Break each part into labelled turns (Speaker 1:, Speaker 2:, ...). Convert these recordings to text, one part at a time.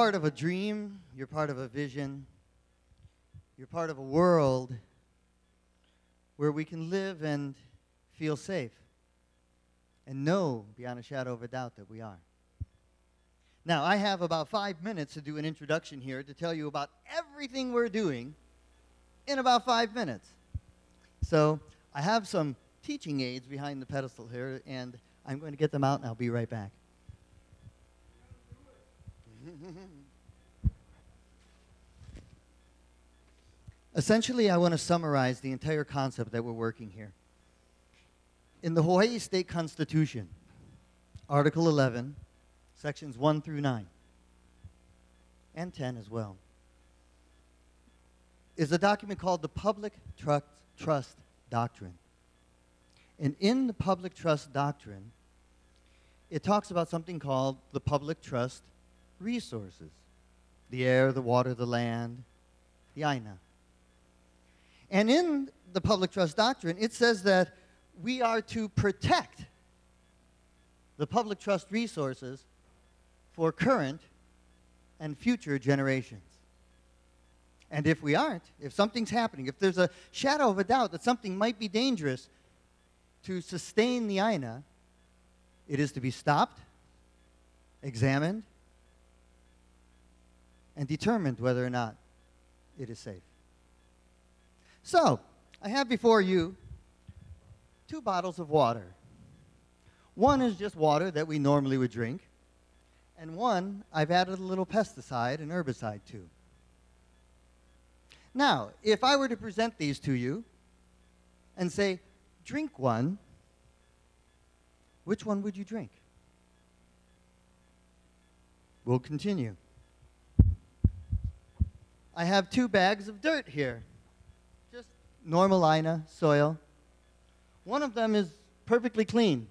Speaker 1: part of a dream, you're part of a vision, you're part of a world where we can live and feel safe and know beyond a shadow of a doubt that we are. Now, I have about 5 minutes to do an introduction here to tell you about everything we're doing in about 5 minutes. So I have some teaching aids behind the pedestal here, and I'm going to get them out, and I'll be right back. Essentially, I want to summarize the entire concept that we're working here. In the Hawaii State Constitution, Article 11, Sections 1 through 9, and 10 as well, is a document called the Public Trust Doctrine. And in the Public Trust Doctrine, it talks about something called the public trust resources: the air, the water, the land, the aina. And in the Public Trust Doctrine, it says that we are to protect the public trust resources for current and future generations. And if we aren't, if something's happening, if there's a shadow of a doubt that something might be dangerous to sustain the aina, it is to be stopped, examined, and determined whether or not it is safe. So, I have before you 2 bottles of water. One is just water that we normally would drink, and one I've added a little pesticide and herbicide to. Now, if I were to present these to you and say, drink one, which one would you drink? We'll continue. I have 2 bags of dirt here. Just normal aina, soil. One of them is perfectly clean.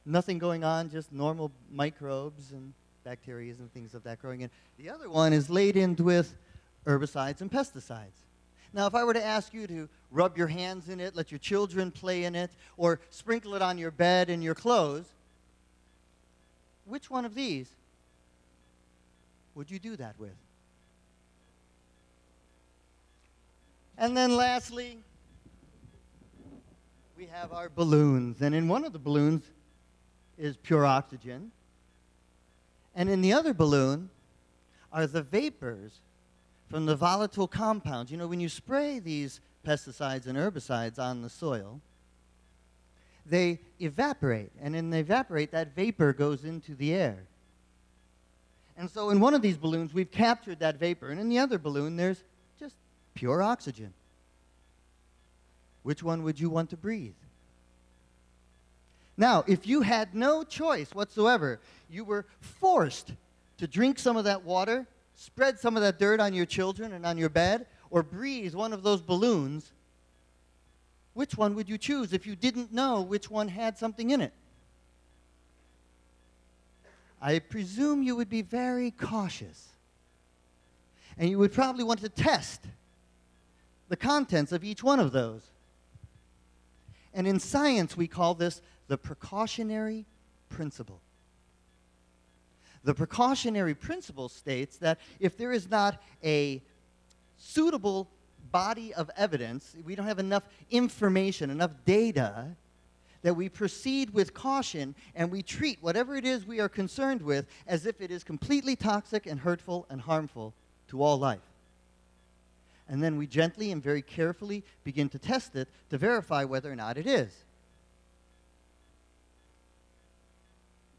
Speaker 1: Nothing going on, just normal microbes and bacteria and things of that growing in. The other one is laden with herbicides and pesticides. Now, if I were to ask you to rub your hands in it, let your children play in it, or sprinkle it on your bed and your clothes, which one of these would you do that with? And then lastly, we have our balloons. And in one of the balloons is pure oxygen. And in the other balloon are the vapors from the volatile compounds. You know, when you spray these pesticides and herbicides on the soil, they evaporate. And when they evaporate, that vapor goes into the air. And so in one of these balloons, we've captured that vapor. And in the other balloon, there's just pure oxygen. Which one would you want to breathe? Now, if you had no choice whatsoever, you were forced to drink some of that water, spread some of that dirt on your children and on your bed, or breathe one of those balloons, which one would you choose if you didn't know which one had something in it? I presume you would be very cautious. And you would probably want to test the contents of each one of those. And in science, we call this the precautionary principle. The precautionary principle states that if there is not a suitable body of evidence, we don't have enough information, enough data, that we proceed with caution and we treat whatever it is we are concerned with as if it is completely toxic and hurtful and harmful to all life. And then we gently and very carefully begin to test it to verify whether or not it is.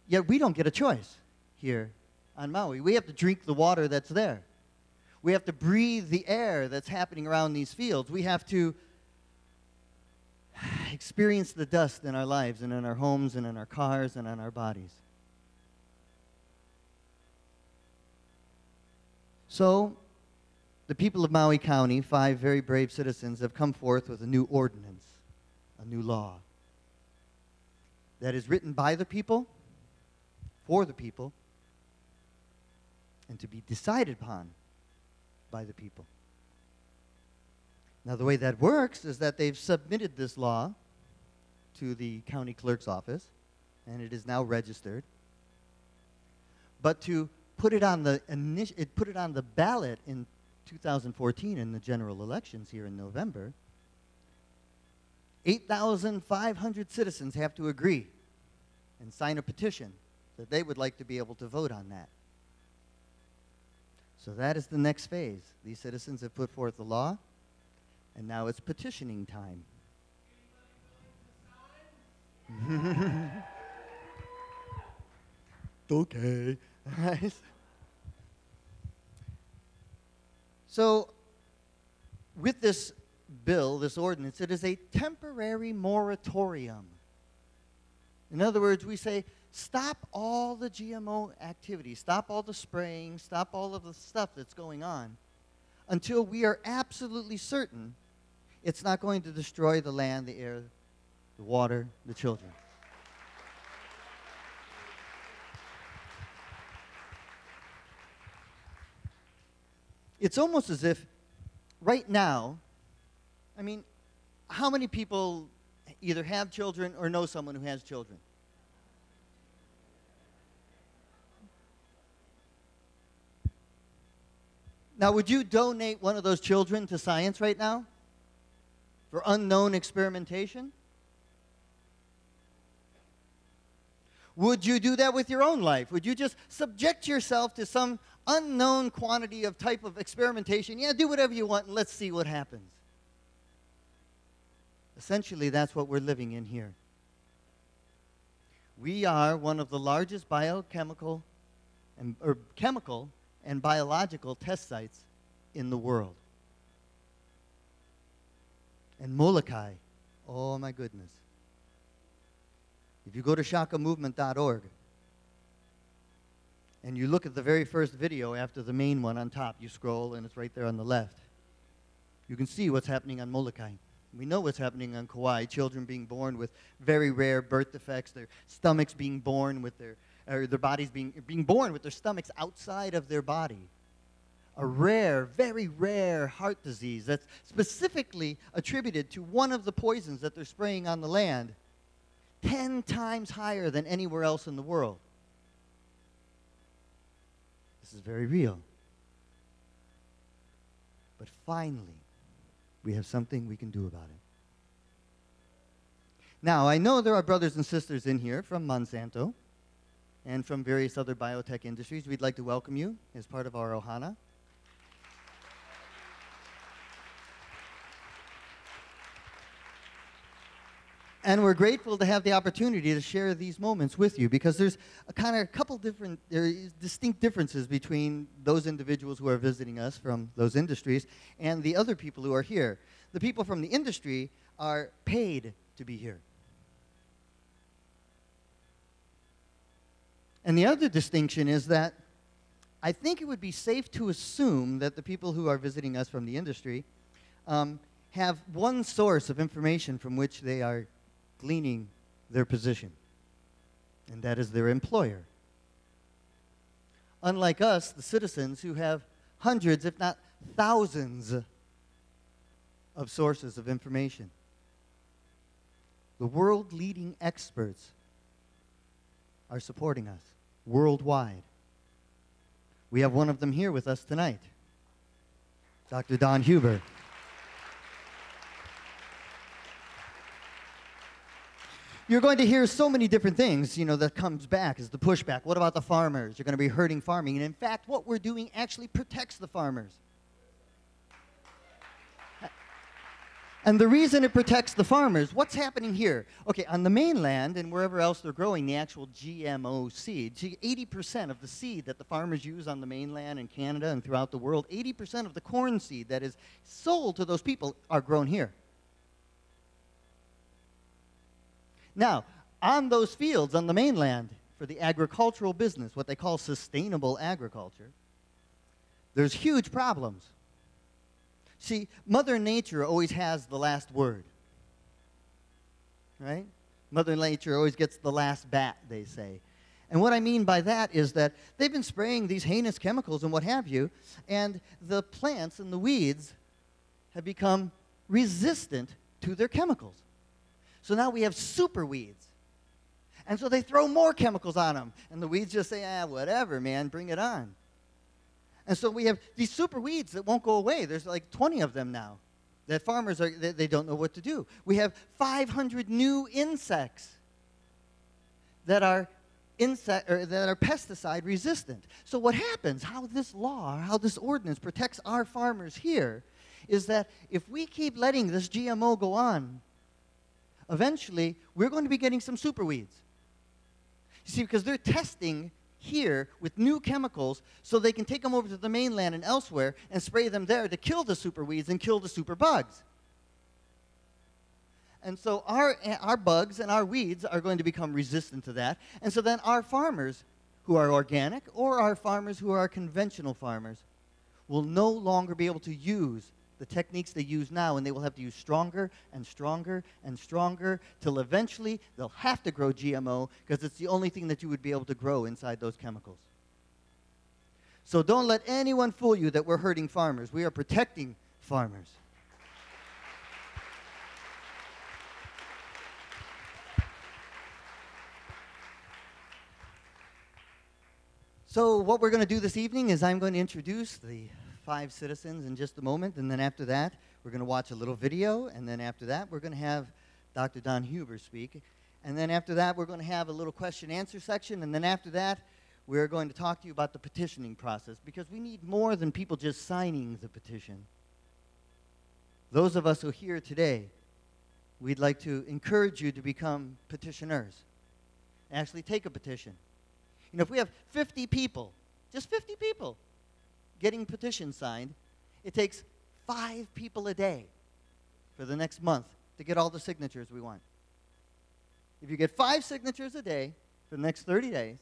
Speaker 1: Yet we don't get a choice here on Maui. We have to drink the water that's there. We have to breathe the air that's happening around these fields. We have to experience the dust in our lives and in our homes and in our cars and on our bodies. So, the people of Maui County, 5 very brave citizens, have come forth with a new ordinance, a new law that is written by the people, for the people, and to be decided upon by the people. Now, the way that works is that they've submitted this law to the county clerk's office, and it is now registered. But to put it on the ballot in 2014 in the general elections here in November, 8,500 citizens have to agree and sign a petition that they would like to be able to vote on that. So that is the next phase. These citizens have put forth the law, and now it's petitioning time. Okay. So, with this bill, this ordinance, it is a temporary moratorium. In other words, we say, stop all the GMO activity, stop all the spraying, stop all of the stuff that's going on until we are absolutely certain it's not going to destroy the land, the air, the water, the children. It's almost as if right now, I mean, how many people either have children or know someone who has children? Now, would you donate one of those children to science right now for unknown experimentation? Would you do that with your own life? Would you just subject yourself to some unknown quantity of type of experimentation? Yeah, do whatever you want and let's see what happens. Essentially, that's what we're living in here. We are one of the largest chemical and biological test sites in the world. And Molokai, oh my goodness. If you go to shakamovement.org and you look at the very first video after the main one on top, you scroll and it's right there on the left, you can see what's happening on Molokai. We know what's happening on Kauai, children being born with very rare birth defects, their stomachs being born with their bodies being born with their stomachs outside of their body. A rare, very rare heart disease that's specifically attributed to one of the poisons that they're spraying on the land, 10 times higher than anywhere else in the world. This is very real. But finally, we have something we can do about it. Now, I know there are brothers and sisters in here from Monsanto and from various other biotech industries. We'd like to welcome you as part of our Ohana. And we're grateful to have the opportunity to share these moments with you because there's a couple different, distinct differences between those individuals who are visiting us from those industries and the other people who are here. The people from the industry are paid to be here. And the other distinction is that I think it would be safe to assume that the people who are visiting us from the industry have one source of information from which they are gleaning their position, and that is their employer. Unlike us, the citizens who have hundreds, if not thousands, of sources of information. The world-leading experts are supporting us worldwide. We have one of them here with us tonight, Dr. Don Huber. You're going to hear so many different things, that comes back as the pushback. What about the farmers? You're going to be hurting farming. And in fact, what we're doing actually protects the farmers. And the reason it protects the farmers, what's happening here? Okay, on the mainland and wherever else they're growing the actual GMO seed, 80% of the seed that the farmers use on the mainland in Canada and throughout the world, 80% of the corn seed that is sold to those people are grown here. Now, on those fields on the mainland for the agricultural business, what they call sustainable agriculture, there's huge problems. See, Mother Nature always has the last word, right? Mother Nature always gets the last bat, they say. And what I mean by that is that they've been spraying these heinous chemicals and what have you, and the plants and the weeds have become resistant to their chemicals. So now we have super weeds. And so they throw more chemicals on them. And the weeds just say, ah, whatever, man, bring it on. And so we have these super weeds that won't go away. There's like 20 of them now that farmers they don't know what to do. We have 500 new insects that are pesticide resistant. So what happens, how this law, how this ordinance protects our farmers here, is that if we keep letting this GMO go on, eventually we're going to be getting some super weeds. You see, because they're testing here with new chemicals so they can take them over to the mainland and elsewhere and spray them there to kill the super weeds and kill the super bugs. And so our bugs and our weeds are going to become resistant to that. And so then our farmers who are organic or our farmers who are conventional farmers will no longer be able to use the techniques they use now, and they will have to use stronger and stronger and stronger till eventually they'll have to grow GMO because it's the only thing that you would be able to grow inside those chemicals. So don't let anyone fool you that we're hurting farmers. We are protecting farmers. So what we're going to do this evening is I'm going to introduce the 5 citizens in just a moment, and then after that, we're going to watch a little video, and then after that, we're going to have Dr. Don Huber speak, and then after that, we're going to have a little question-answer section, and then after that, we're going to talk to you about the petitioning process, because we need more than people just signing the petition. Those of us who are here today, we'd like to encourage you to become petitioners. Actually take a petition. You know, if we have 50 people, just 50 people, getting petitions signed, it takes 5 people a day for the next month to get all the signatures we want. If you get 5 signatures a day for the next 30 days,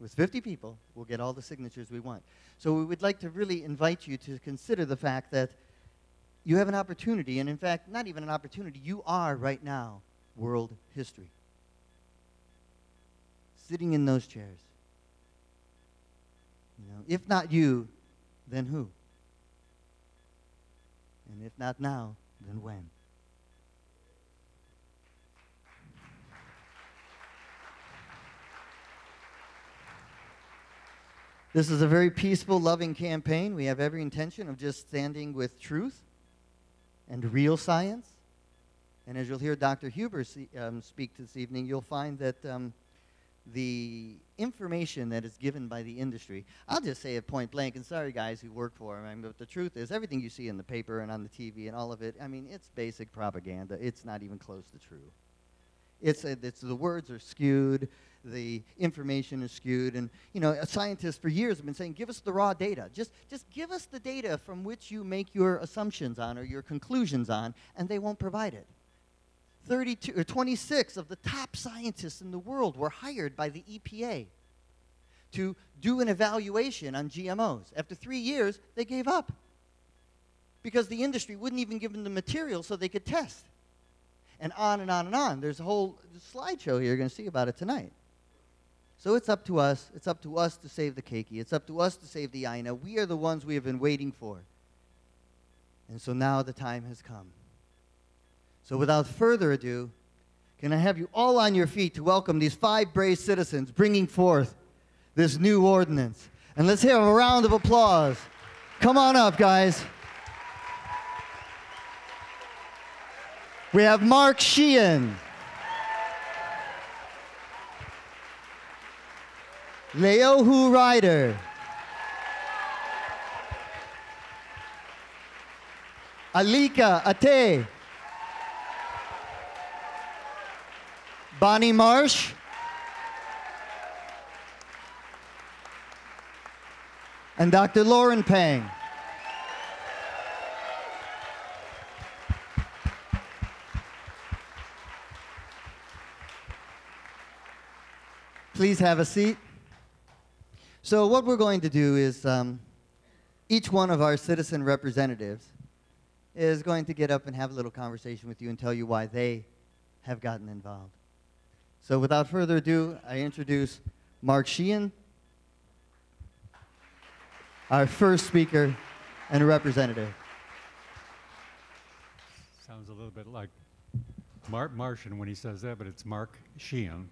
Speaker 1: with 50 people, we'll get all the signatures we want. So we would like to really invite you to consider the fact that you have an opportunity, and in fact, not even an opportunity, you are right now world history. Sitting in those chairs. You know, if not you, then who? And if not now, then when? This is a very peaceful, loving campaign. We have every intention of just standing with truth and real science. And as you'll hear Dr. Huber speak this evening, you'll find that the information that is given by the industry, I'll just say it point blank, and sorry guys who work for them, I mean, but the truth is everything you see in the paper and on the TV and all of it, I mean, it's basic propaganda. It's not even close to true. It's the words are skewed, the information is skewed, and you know, scientists for years have been saying, give us the raw data. Just give us the data from which you make your assumptions on or your conclusions on, and they won't provide it. 26 of the top scientists in the world were hired by the EPA to do an evaluation on GMOs. After 3 years, they gave up because the industry wouldn't even give them the material so they could test. And on and on and on. There's a whole slideshow here. You're going to see about it tonight. So it's up to us. It's up to us to save the keiki. It's up to us to save the Aina. We are the ones we have been waiting for. And so now the time has come. So without further ado, can I have you all on your feet to welcome these 5 brave citizens bringing forth this new ordinance. And let's hear a round of applause. Come on up, guys. We have Mark Sheehan, Leohu Ryder, Alika Ate, Bonnie Marsh, and Dr. Lauren Pang. Please have a seat. So what we're going to do is each one of our citizen representatives is going to get up and have a little conversation with you and tell you why they have gotten involved. So without further ado, I introduce Mark Sheehan, our first speaker and representative.
Speaker 2: Sounds a little bit like Martian when he says that, but it's Mark Sheehan.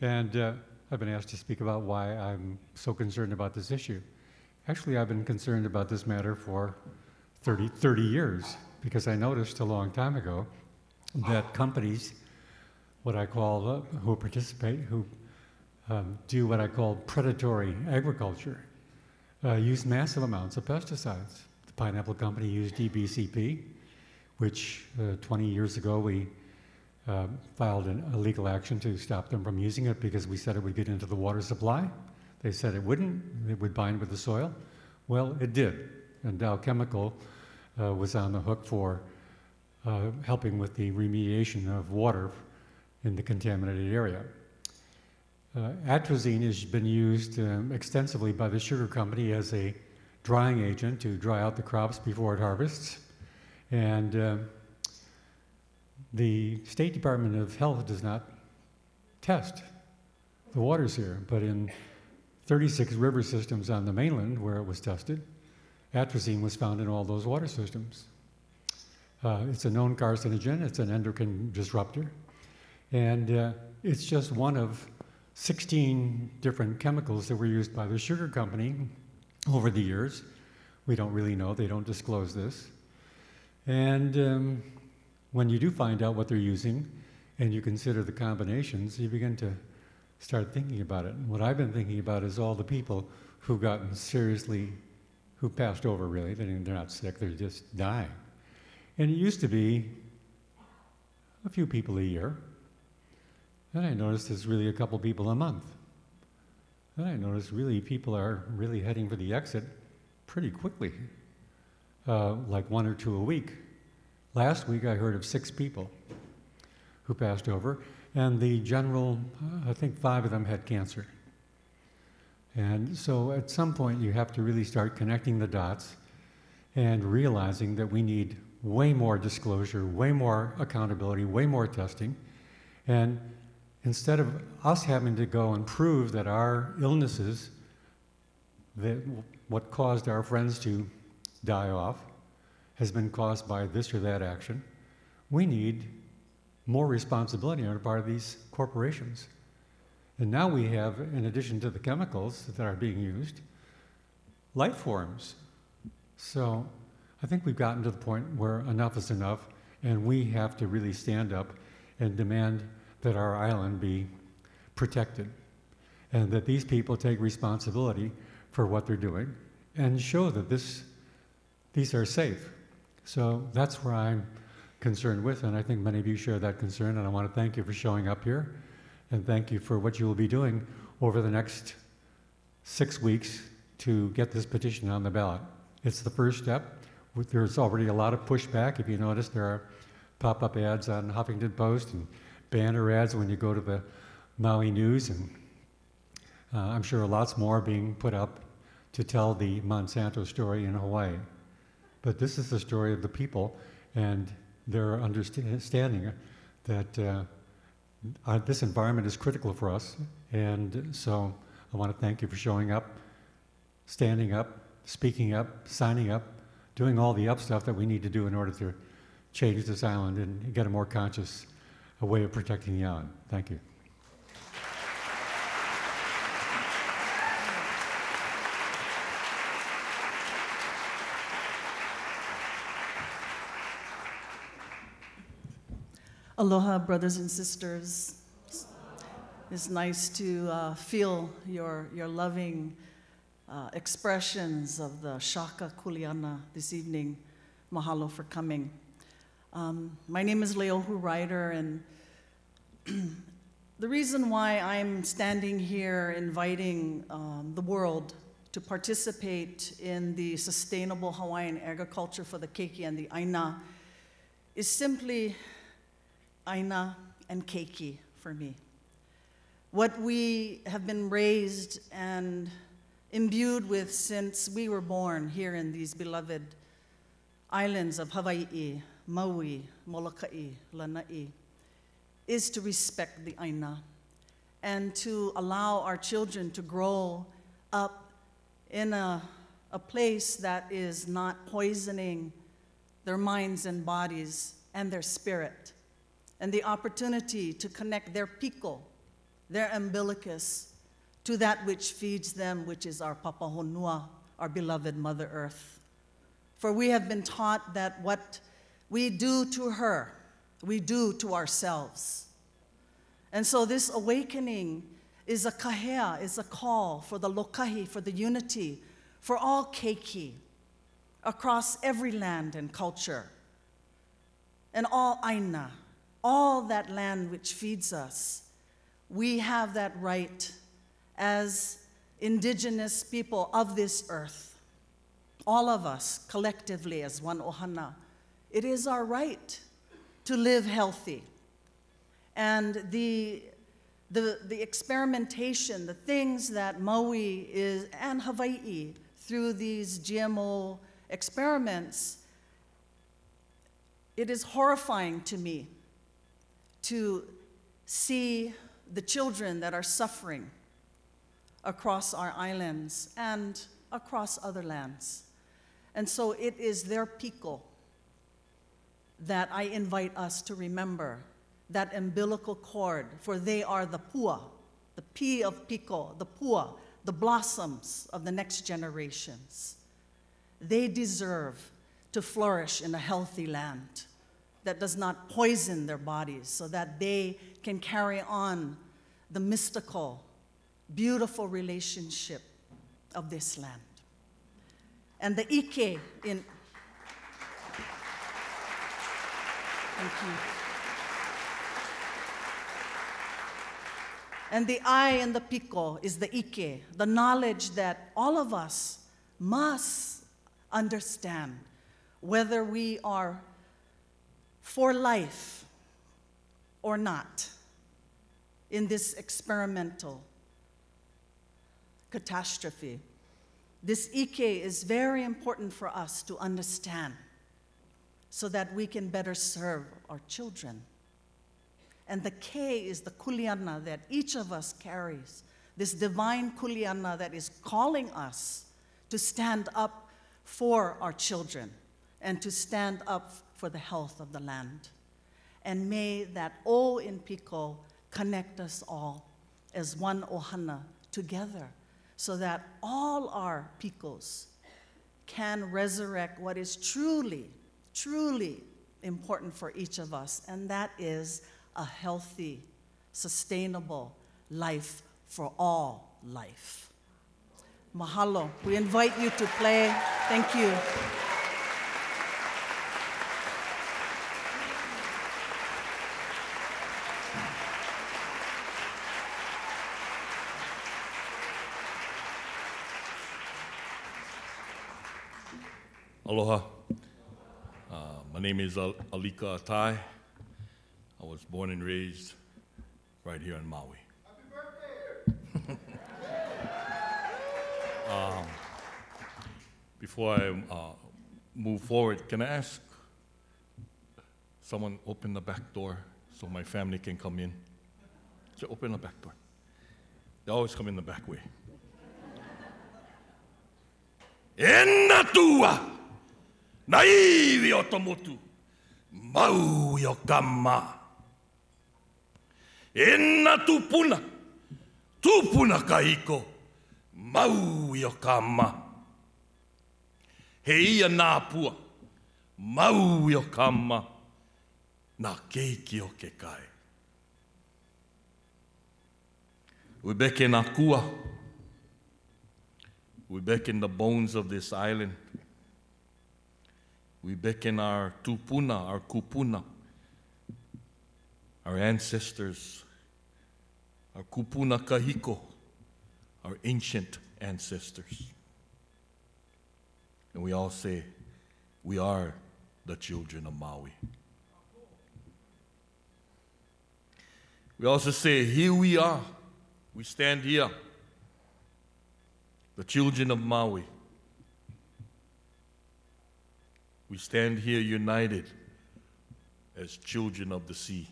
Speaker 2: And I've been asked to speak about why I'm so concerned about this issue. Actually, I've been concerned about this matter for 30 years, because I noticed a long time ago that companies, what I call, who participate, who do what I call predatory agriculture, use massive amounts of pesticides. The pineapple company used DBCP, which 20 years ago we filed a legal action to stop them from using it because we said it would get into the water supply. They said it wouldn't, it would bind with the soil. Well, it did, and Dow Chemical was on the hook for helping with the remediation of water in the contaminated area. Atrazine has been used extensively by the sugar company as a drying agent to dry out the crops before it harvests. And the State Department of Health does not test the waters here, but in 36 river systems on the mainland where it was tested, atrazine was found in all those water systems. It's a known carcinogen, it's an endocrine disruptor, and it's just one of 16 different chemicals that were used by the sugar company over the years. We don't really know, they don't disclose this. And when you do find out what they're using and you consider the combinations, you begin to start thinking about it. And what I've been thinking about is all the people who've gotten seriously, who passed over really, they're not sick, they're just dying. And it used to be a few people a year. Then I noticed it's really a couple people a month. Then I noticed really people are really heading for the exit pretty quickly, like 1 or 2 a week. Last week I heard of 6 people who passed over, and the general, I think 5 of them had cancer. And so at some point you have to really start connecting the dots and realizing that we need way more disclosure, way more accountability, way more testing. And instead of us having to go and prove that our illnesses, that what caused our friends to die off, has been caused by this or that action, we need more responsibility on the part of these corporations. And now we have, in addition to the chemicals that are being used, life forms. So I think we've gotten to the point where enough is enough, and we have to really stand up and demand that our island be protected, and that these people take responsibility for what they're doing and show that these are safe. So that's where I'm concerned with, and I think many of you share that concern, and I want to thank you for showing up here, and thank you for what you will be doing over the next 6 weeks to get this petition on the ballot. It's the first step. There's already a lot of pushback. If you notice, there are pop-up ads on Huffington Post and banner ads when you go to the Maui News, and I'm sure lots more are being put up to tell the Monsanto story in Hawaii. But this is the story of the people and their understanding that this environment is critical for us. And so I want to thank you for showing up, standing up, speaking up, signing up, doing all the up stuff that we need to do in order to change this island and get a more conscious way of protecting the island. Thank you.
Speaker 3: Aloha, brothers and sisters. It's nice to feel your loving expressions of the Shaka kuleana this evening. Mahalo for coming. My name is Ryder, and the reason why I'm standing here inviting the world to participate in the sustainable Hawaiian agriculture for the keiki and the aina is simply aina and keiki for me. What we have been raised and imbued with since we were born here in these beloved islands of Hawaii, Maui, Molokai, Lanai, is to respect the aina and to allow our children to grow up in a place that is not poisoning their minds and bodies and their spirit, and the opportunity to connect their piko their umbilicus to that which feeds them, which is our Papahonua, our beloved Mother Earth. For we have been taught that what we do to her, we do to ourselves. And so this awakening is a kahea, is a call for the lokahi, for the unity, for all keiki, across every land and culture, and all aina, all that land which feeds us. We have that right as indigenous people of this earth, all of us collectively as one ohana. It is our right to live healthy. And the experimentation, the things that Maui is, and Hawaii, through these GMO experiments, it is horrifying to me to see the children that are suffering across our islands and across other lands. And so it is their piko that I invite us to remember, that umbilical cord, for they are the pua, the P of piko, the pua, the blossoms of the next generations. They deserve to flourish in a healthy land that does not poison their bodies, so that they can carry on the mystical, beautiful relationship of this land. And the Ike in... Thank you. And the I in the piko is the Ike, the knowledge that all of us must understand, whether we are for life or not in this experimental catastrophe. This Ike is very important for us to understand so that we can better serve our children. And the K is the kuleana that each of us carries, this divine kuleana that is calling us to stand up for our children and to stand up for the health of the land. And may that O in Piko connect us all as one ohana together, so that all our Picos can resurrect what is truly, truly important for each of us, and that is a healthy, sustainable life for all life. Mahalo. We invite you to play. Thank you.
Speaker 4: Aloha. My name is Alika Atai. I was born and raised right here in Maui. Happy birthday! Before I move forward, can I ask someone open the back door so my family can come in? So open the back door. They always come in the back way. Ena tua! Naivi o tomotu, Maui o kama. Ena tupuna kahiko, Maui o kama. He ia nā pua, Maui o kama, nā keiki o ke kai. We back in our kua. We back in the bones of this island. We beckon our tupuna, our kupuna, our ancestors, our kupuna kahiko, our ancient ancestors. And we all say, we are the children of Maui. We also say, here we are. We stand here, the children of Maui. We stand here united as children of the sea.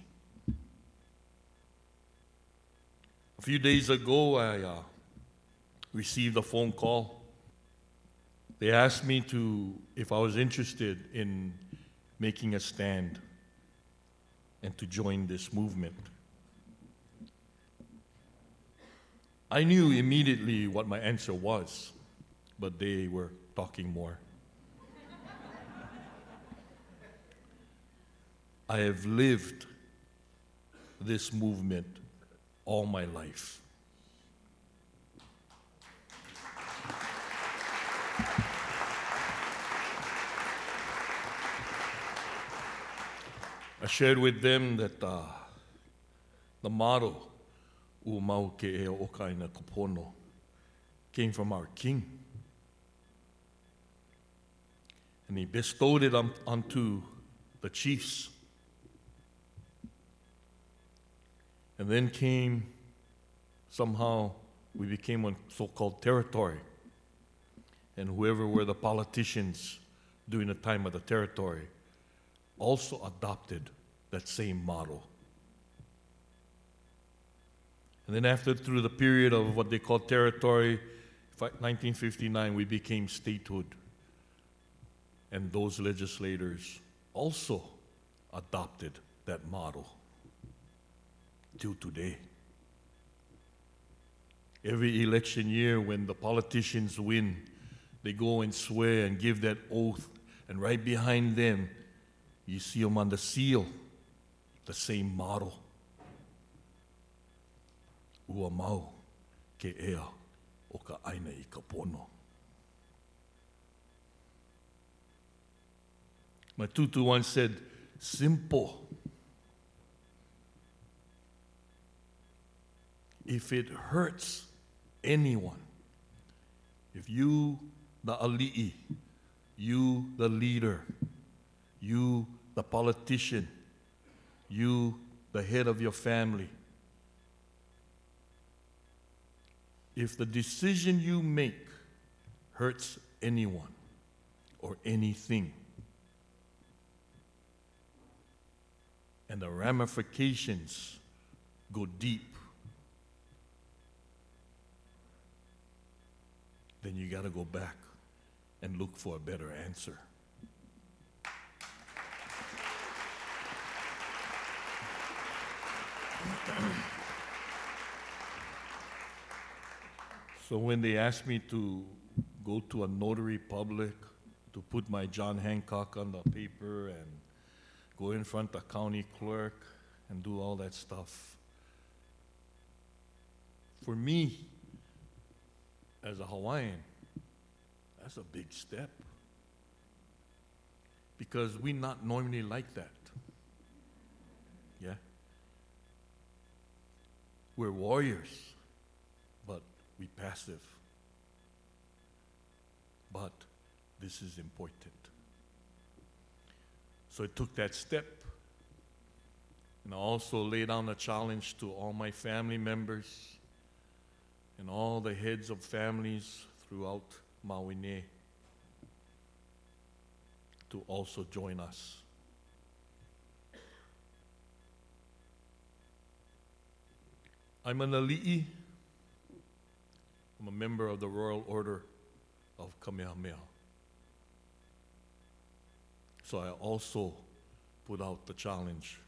Speaker 4: A few days ago, I received a phone call. They asked me if I was interested in making a stand and to join this movement. I knew immediately what my answer was, but they were talking more. I have lived this movement all my life. I shared with them that the motto, "U mau ke e o kaina kapono," came from our king. And he bestowed it onto the chiefs. And then somehow we became a so-called territory. And whoever were the politicians during the time of the territory also adopted that same model. And then through the period of what they call territory, 1959, we became statehood. And those legislators also adopted that model till today. Every election year when the politicians win, they go and swear and give that oath, and right behind them, you see them on the seal, the same model. Ua mau ke ea o ka aina I ka pono. My tutu once said, simple. If it hurts anyone, if you, the ali'i, you, the leader, you, the politician, you, the head of your family, if the decision you make hurts anyone or anything, and the ramifications go deep, then you got to go back and look for a better answer. So when they asked me to go to a notary public to put my John Hancock on the paper and go in front of the county clerk and do all that stuff, for me, as a Hawaiian, that's a big step. Because we're not normally like that. Yeah? We're warriors, but we passive. But this is important. So I took that step. And I also laid down a challenge to all my family members and all the heads of families throughout Maui to also join us. I'm an ali'i. I'm a member of the Royal Order of Kamehameha. So I also put out the challenge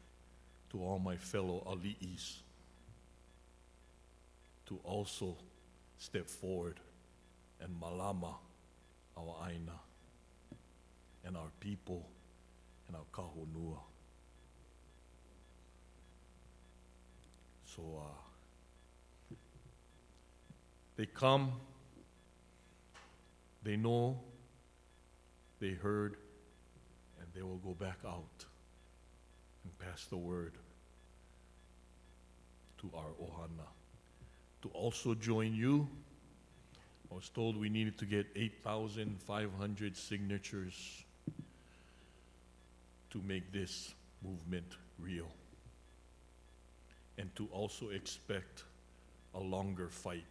Speaker 4: to all my fellow ali'is to also step forward and malama our aina and our people and our kahonua. So they come, they know, they heard, and they will go back out and pass the word to our ohana. To also join you, I was told we needed to get 8,500 signatures to make this movement real, and to also expect a longer fight.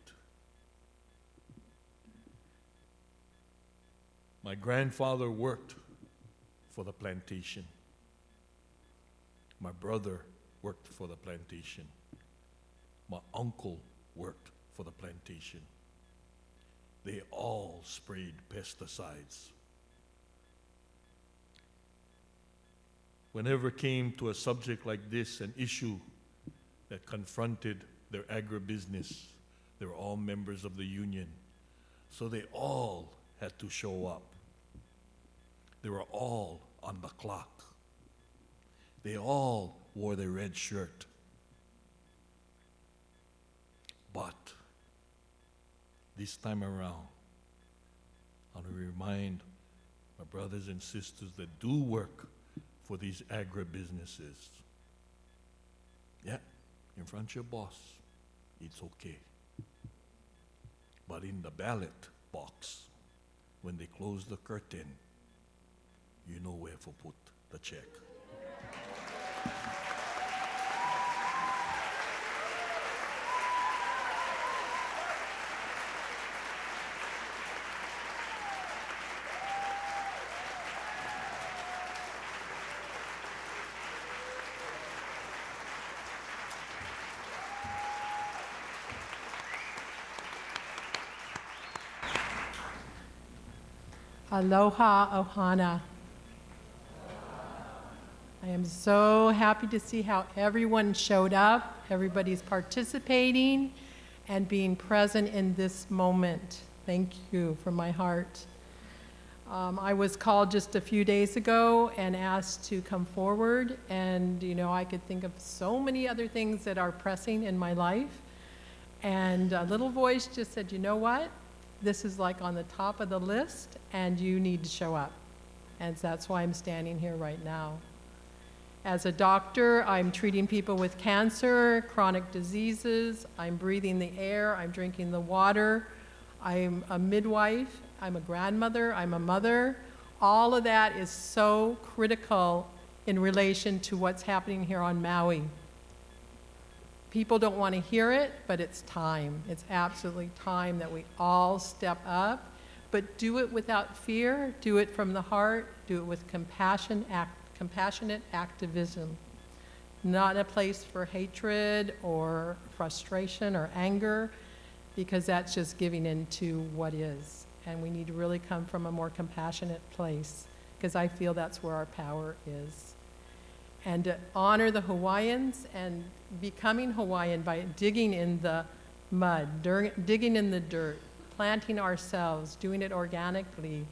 Speaker 4: My grandfather worked for the plantation. My brother worked for the plantation. My uncle worked for the plantation. They all sprayed pesticides. Whenever it came to a subject like this, an issue that confronted their agribusiness, They were all members of the union. So they all had to show up. They were all on the clock. They all wore their red shirt. But this time around, I want to remind my brothers and sisters that do work for these agribusinesses. Yeah, in front of your boss, it's okay. But in the ballot box, when they close the curtain, you know where to put the check.
Speaker 5: Aloha Ohana. I am so happy to see how everyone showed up, everybody's participating and being present in this moment. Thank you from my heart. I was called just a few days ago and asked to come forward, and I could think of so many other things that are pressing in my life, and a little voice just said, you know what? This is like on the top of the list, and you need to show up. And that's why I'm standing here right now. As a doctor, I'm treating people with cancer, chronic diseases, I'm breathing the air, I'm drinking the water, I'm a midwife, I'm a grandmother, I'm a mother. All of that is so critical in relation to what's happening here on Maui. People don't want to hear it, but it's time. It's absolutely time that we all step up, but do it without fear, do it from the heart, do it with compassionate activism. Not a place for hatred or frustration or anger, because that's just giving in to what is. And we need to really come from a more compassionate place, because I feel that's where our power is. And to honor the Hawaiians and becoming Hawaiian by digging in the mud, digging in the dirt, planting ourselves, doing it organically.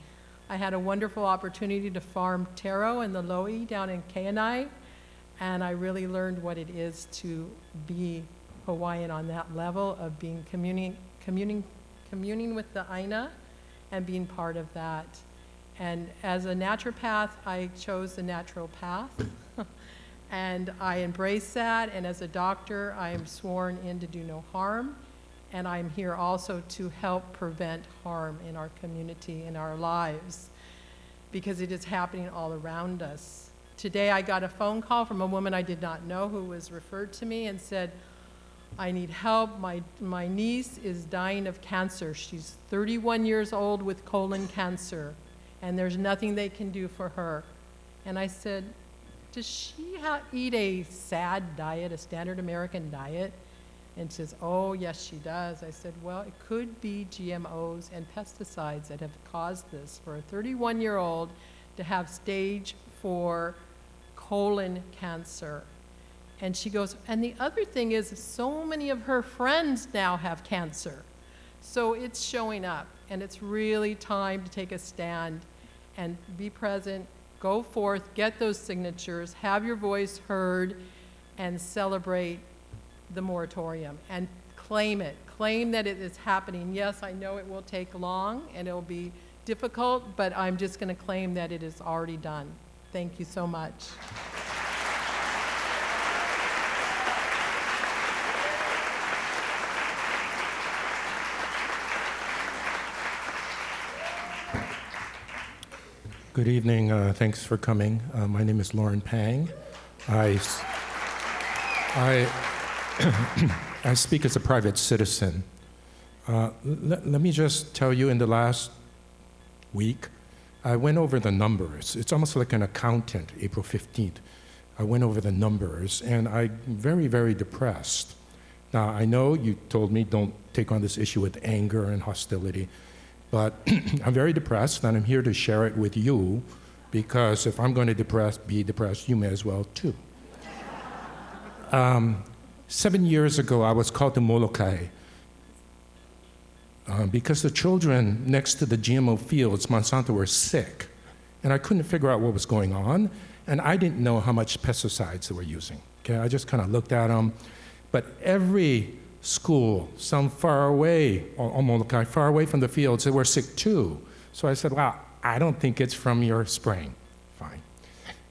Speaker 5: I had a wonderful opportunity to farm taro in the Loi down in Keanai, and I really learned what it is to be Hawaiian on that level of being communing with the Aina and being part of that. And as a naturopath, I chose the natural path. And I embrace that, and as a doctor, I am sworn in to do no harm, and I'm here also to help prevent harm in our community, in our lives, because it is happening all around us. Today I got a phone call from a woman I did not know who was referred to me and said, I need help, my niece is dying of cancer. She's 31 years old with colon cancer, and there's nothing they can do for her. And I said, does she eat a SAD diet, a standard American diet? And she says, oh, yes, she does. I said, well, it could be GMOs and pesticides that have caused this for a 31-year-old to have stage 4 colon cancer. And she goes, and the other thing is so many of her friends now have cancer. So it's showing up, and it's really time to take a stand and be present. Go forth, get those signatures, have your voice heard, and celebrate the moratorium and claim it. Claim that it is happening. Yes, I know it will take long and it will be difficult, but I'm just going to claim that it is already done. Thank you so much.
Speaker 6: Good evening. Thanks for coming. My name is Lauren Pang. I speak as a private citizen. Let me just tell you, in the last week, I went over the numbers. It's almost like an accountant, April 15th. I went over the numbers, and I'm very, very depressed. Now, I know you told me don't take on this issue with anger and hostility, but I'm very depressed, and I'm here to share it with you, because if I'm going to be depressed, you may as well too. 7 years ago, I was called to Molokai because the children next to the GMO fields, Monsanto, were sick. And I couldn't figure out what was going on. And I didn't know how much pesticides they were using. Okay, I just kind of looked at them. But every school, some far away, or almost far away from the fields, they were sick too. So I said, well, I don't think it's from your spraying. Fine.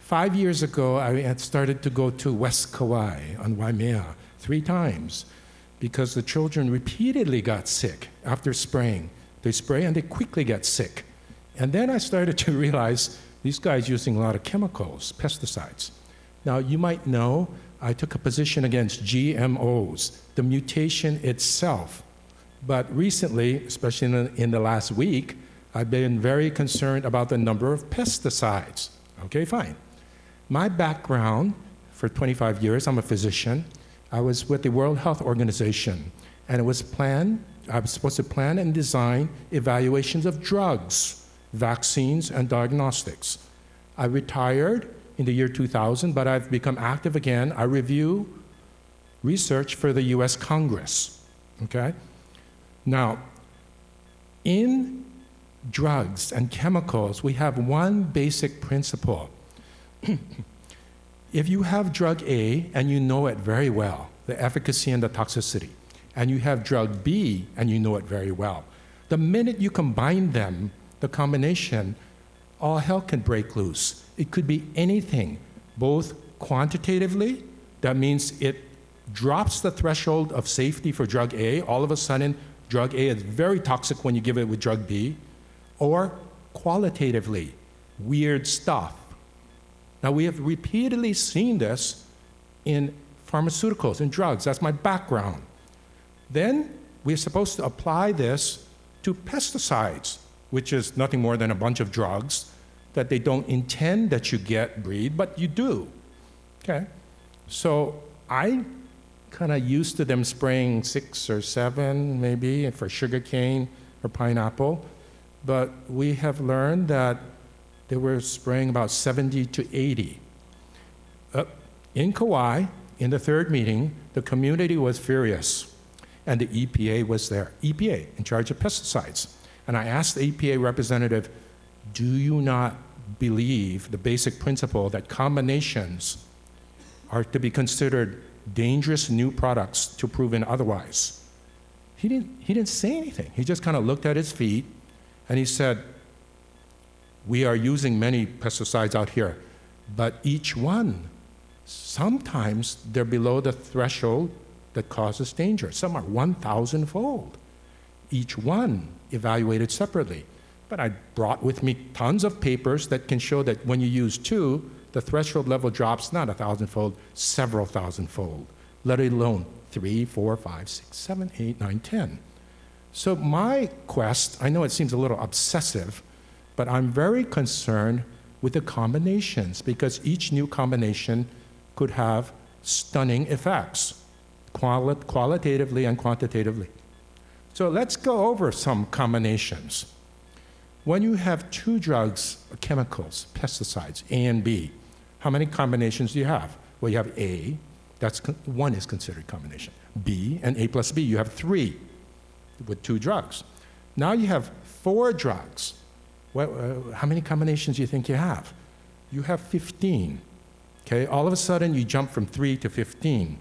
Speaker 6: 5 years ago, I had started to go to West Kauai on Waimea 3 times because the children repeatedly got sick after spraying. They spray and they quickly get sick. And then I started to realize these guys using a lot of chemicals, pesticides. Now, you might know I took a position against GMOs, the mutation itself. But recently, especially in the last week, I've been very concerned about the number of pesticides. Okay, fine. My background for 25 years, I'm a physician. I was with the World Health Organization, and I was supposed to plan and design evaluations of drugs, vaccines, and diagnostics. I retired in the year 2000, but I've become active again. I review research for the US Congress, okay? Now, in drugs and chemicals, we have one basic principle. If you have drug A and you know it very well, the efficacy and the toxicity, and you have drug B and you know it very well, the minute you combine them, the combination, all hell can break loose. It could be anything, both quantitatively, that means it drops the threshold of safety for drug A. All of a sudden, drug A is very toxic when you give it with drug B, or qualitatively, weird stuff. Now, we have repeatedly seen this in pharmaceuticals and drugs. That's my background. Then we're supposed to apply this to pesticides, which is nothing more than a bunch of drugs that they don't intend that you breed, but you do. Okay? So I kind of used to them spraying 6 or 7, maybe, for sugarcane or pineapple, but we have learned that they were spraying about 70 to 80. In Kauai, in the 3rd meeting, the community was furious, and the EPA was there. EPA, in charge of pesticides. And I asked the EPA representative, do you not believe the basic principle that combinations are to be considered dangerous new products to proven otherwise? He didn't say anything. He just kind of looked at his feet, and he said, we are using many pesticides out here, but each one, sometimes they're below the threshold that causes danger. Some are 1,000-fold. Each one evaluated separately. But I brought with me tons of papers that can show that when you use 2, the threshold level drops not 1,000-fold, several thousand-fold, let alone 3, 4, 5, 6, 7, 8, 9, 10. So my quest, I know it seems a little obsessive, but I'm very concerned with the combinations because each new combination could have stunning effects, qualitatively and quantitatively. So let's go over some combinations. When you have 2 drugs, chemicals, pesticides, A and B, how many combinations do you have? Well, you have A, that's 1 is considered combination. B and A plus B, you have 3 with 2 drugs. Now you have 4 drugs. Well, how many combinations do you think you have? You have 15. Okay, all of a sudden you jump from 3 to 15.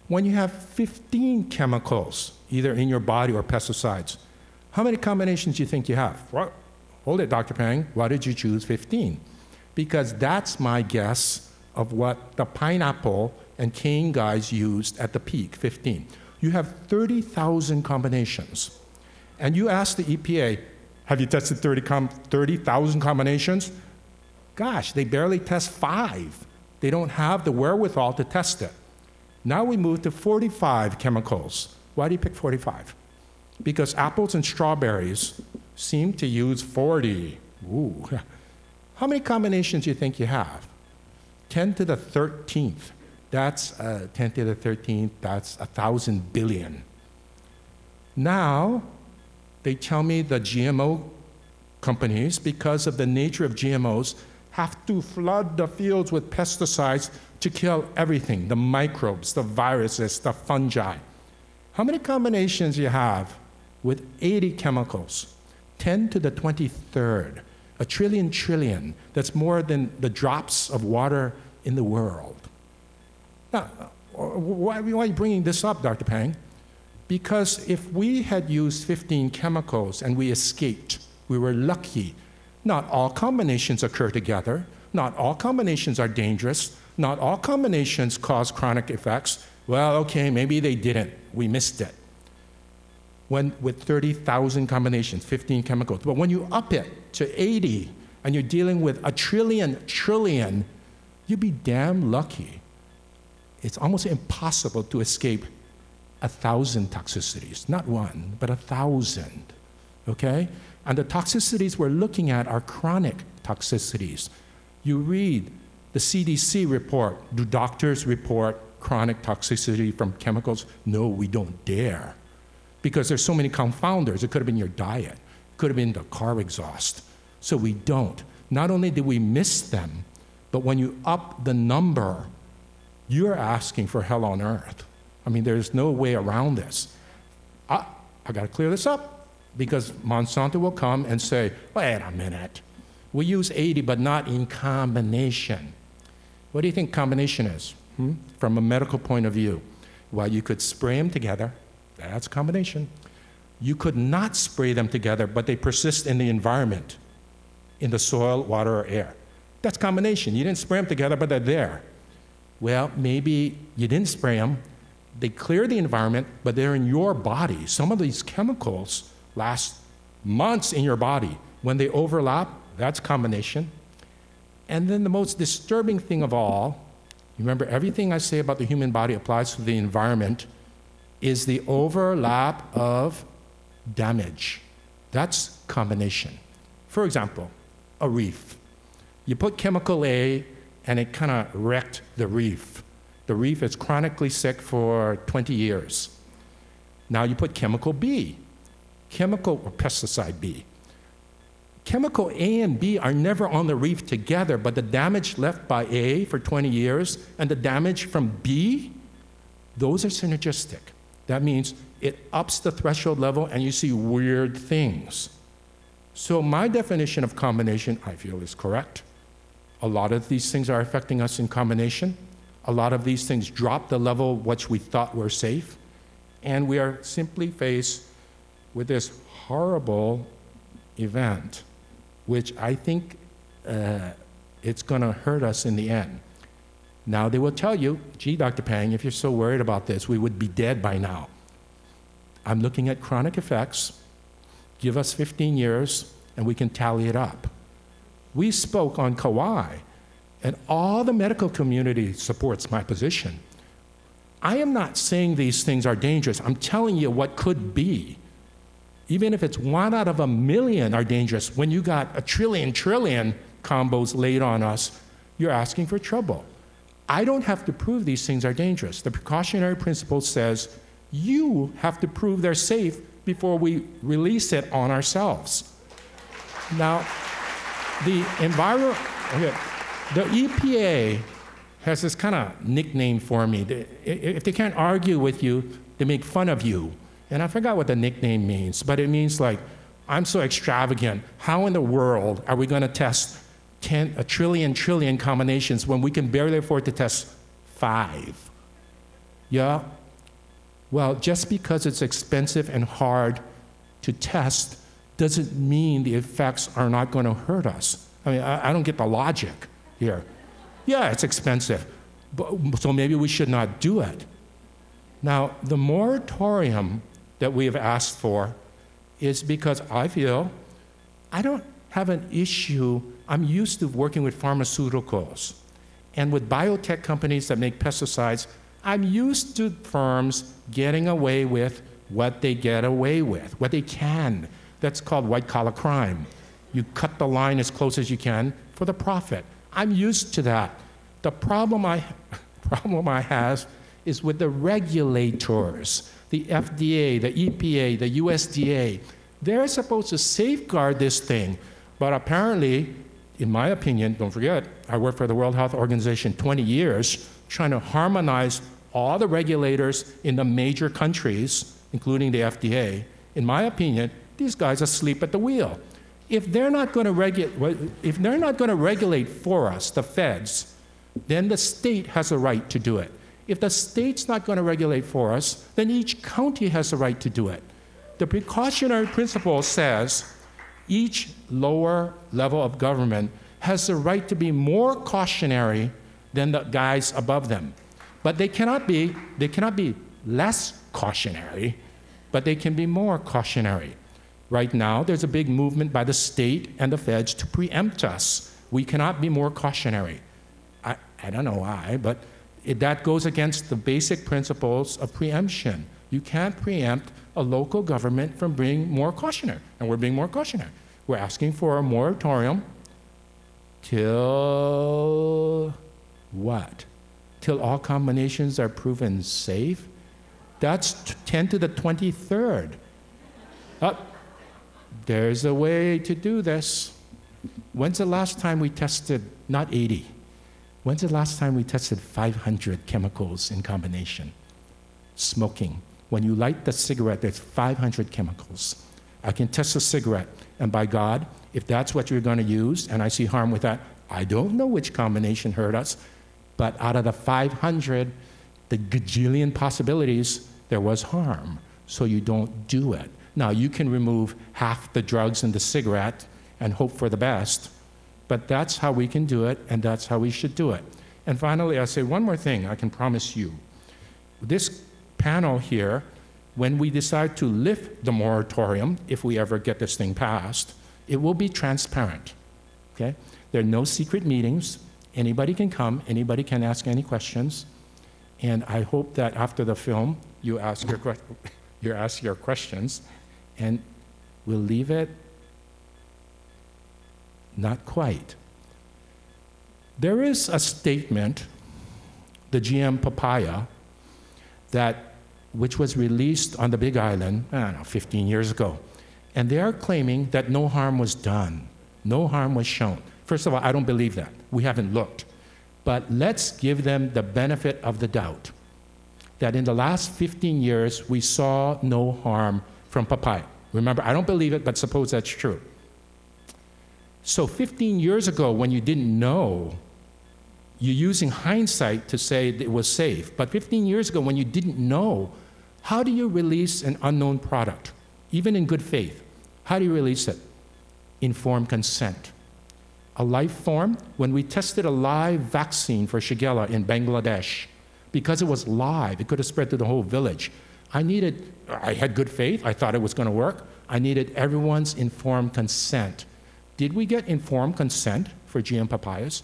Speaker 6: When you have 15 chemicals, either in your body or pesticides, how many combinations do you think you have? Well, hold it, Dr. Pang, why did you choose 15? Because that's my guess of what the pineapple and cane guys used at the peak, 15. You have 30,000 combinations. And you ask the EPA, have you tested 30,000 combinations? Gosh, they barely test 5. They don't have the wherewithal to test it. Now we move to 45 chemicals. Why do you pick 45? Because apples and strawberries seem to use 40. Ooh. How many combinations do you think you have? 10 to the 13th. That's 10 to the 13th, that's 1,000 billion. Now, they tell me the GMO companies, because of the nature of GMOs, have to flood the fields with pesticides to kill everything, the microbes, the viruses, the fungi. How many combinations do you have with 80 chemicals, 10 to the 23rd, a trillion, that's more than the drops of water in the world. Now, why are you bringing this up, Dr. Pang? Because if we had used 15 chemicals and we escaped, we were lucky. Not all combinations occur together. Not all combinations are dangerous. Not all combinations cause chronic effects. Well, okay, maybe they didn't. We missed it. When with 30,000 combinations, 15 chemicals. But when you up it to 80 and you're dealing with a trillion, you'd be damn lucky. It's almost impossible to escape 1,000 toxicities. Not one, but 1,000, okay? And the toxicities we're looking at are chronic toxicities. You read the CDC report. Do doctors report chronic toxicity from chemicals? No, we don't dare. Because there's so many confounders. It could have been your diet. It could have been the car exhaust. So we don't. Not only did we miss them, but when you up the number, you're asking for hell on earth. I mean, there's no way around this. I got to clear this up, because Monsanto will come and say, wait a minute. We use 80, but not in combination. What do you think combination is, from a medical point of view? Well, you could spray them together. That's combination. You could not spray them together, but they persist in the environment, in the soil, water, or air. That's combination. You didn't spray them together, but they're there. Well, maybe you didn't spray them. They clear the environment, but they're in your body. Some of these chemicals last months in your body. When they overlap, that's combination. And then the most disturbing thing of all, remember everything I say about the human body applies to the environment, is the overlap of damage. That's combination. For example, a reef. You put chemical A and it kind of wrecked the reef. The reef is chronically sick for 20 years. Now you put chemical B, chemical or pesticide B. Chemical A and B are never on the reef together, but the damage left by A for 20 years and the damage from B, those are synergistic. That means it ups the threshold level and you see weird things. So my definition of combination, I feel, is correct. A lot of these things are affecting us in combination. A lot of these things drop the level which we thought were safe. And we are simply faced with this horrible event, which I think it's going to hurt us in the end. Now they will tell you, gee, Dr. Pang, if you're so worried about this, we would be dead by now. I'm looking at chronic effects. Give us 15 years and we can tally it up. We spoke on Kauai, and all the medical community supports my position. I am not saying these things are dangerous. I'm telling you what could be. Even if it's 1 out of 1,000,000 are dangerous, when you got a trillion combos laid on us, you're asking for trouble. I don't have to prove these things are dangerous. The precautionary principle says you have to prove they're safe before we release it on ourselves. Now, the EPA has this kind of nickname for me. If they can't argue with you, they make fun of you. And I forgot what the nickname means, but it means like, I'm so extravagant. How in the world are we going to test a trillion combinations when we can barely afford to test 5? Yeah? Well, just because it's expensive and hard to test doesn't mean the effects are not going to hurt us. I mean, I don't get the logic here. Yeah, it's expensive, so maybe we should not do it. Now, the moratorium that we have asked for is because I feel I don't have an issue. I'm used to working with pharmaceuticals and with biotech companies that make pesticides. I'm used to firms getting away with what they get away with, what they can. That's called white-collar crime. You cut the line as close as you can for the profit. I'm used to that. The problem I have is with the regulators, the FDA, the EPA, the USDA. They're supposed to safeguard this thing, but apparently, in my opinion, don't forget, I worked for the World Health Organization 20 years, trying to harmonize all the regulators in the major countries, including the FDA, In my opinion, these guys are asleep at the wheel. If they're not going to regulate for us, the feds, then the state has a right to do it. If the state's not going to regulate for us, then each county has a right to do it. The precautionary principle says each lower level of government has the right to be more cautionary than the guys above them. But they cannot be less cautionary, but they can be more cautionary. Right now, there's a big movement by the state and the feds to preempt us. We cannot be more cautionary. I don't know why, but that goes against the basic principles of preemption. You can't preempt a local government from being more cautionary, and we're being more cautionary. We're asking for a moratorium till what? Till all combinations are proven safe? That's 10 to the 23rd. There's a way to do this. When's the last time we tested, not 80, when's the last time we tested 500 chemicals in combination? Smoking. When you light the cigarette, there's 500 chemicals. I can test a cigarette, and by God, if that's what you're going to use, and I see harm with that, I don't know which combination hurt us, but out of the 500, the gajillion possibilities, there was harm. So you don't do it. Now, you can remove half the drugs in the cigarette and hope for the best, but that's how we can do it, and that's how we should do it. And finally, I'll say one more thing I can promise you. This panel here, when we decide to lift the moratorium, if we ever get this thing passed, it will be transparent, okay? There are no secret meetings. Anybody can come, anybody can ask any questions, and I hope that after the film, you ask your questions, and we'll leave it not quite. There is a statement, the GM papaya, which was released on the Big Island, I don't know, 15 years ago. And they are claiming that no harm was done. No harm was shown. First of all, I don't believe that. We haven't looked. But let's give them the benefit of the doubt that in the last 15 years, we saw no harm from papaya. Remember, I don't believe it, but suppose that's true. So 15 years ago, when you didn't know, you're using hindsight to say it was safe. But 15 years ago, when you didn't know, how do you release an unknown product, even in good faith? How do you release it? Informed consent. A life form, when we tested a live vaccine for Shigella in Bangladesh, because it was live, it could have spread to the whole village. I had good faith, I thought it was going to work. I needed everyone's informed consent. Did we get informed consent for GM papayas?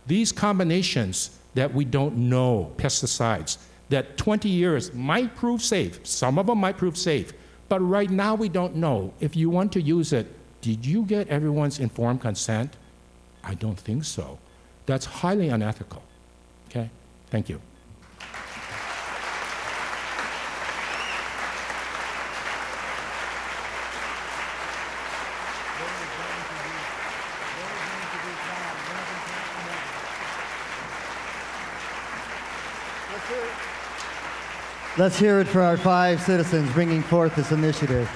Speaker 6: These combinations that we don't know, pesticides, that 20 years might prove safe, some of them might prove safe, but right now we don't know. If you want to use it, did you get everyone's informed consent? I don't think so. That's highly unethical. Okay? Thank you.
Speaker 1: Let's hear it for our 5 citizens bringing forth this initiative.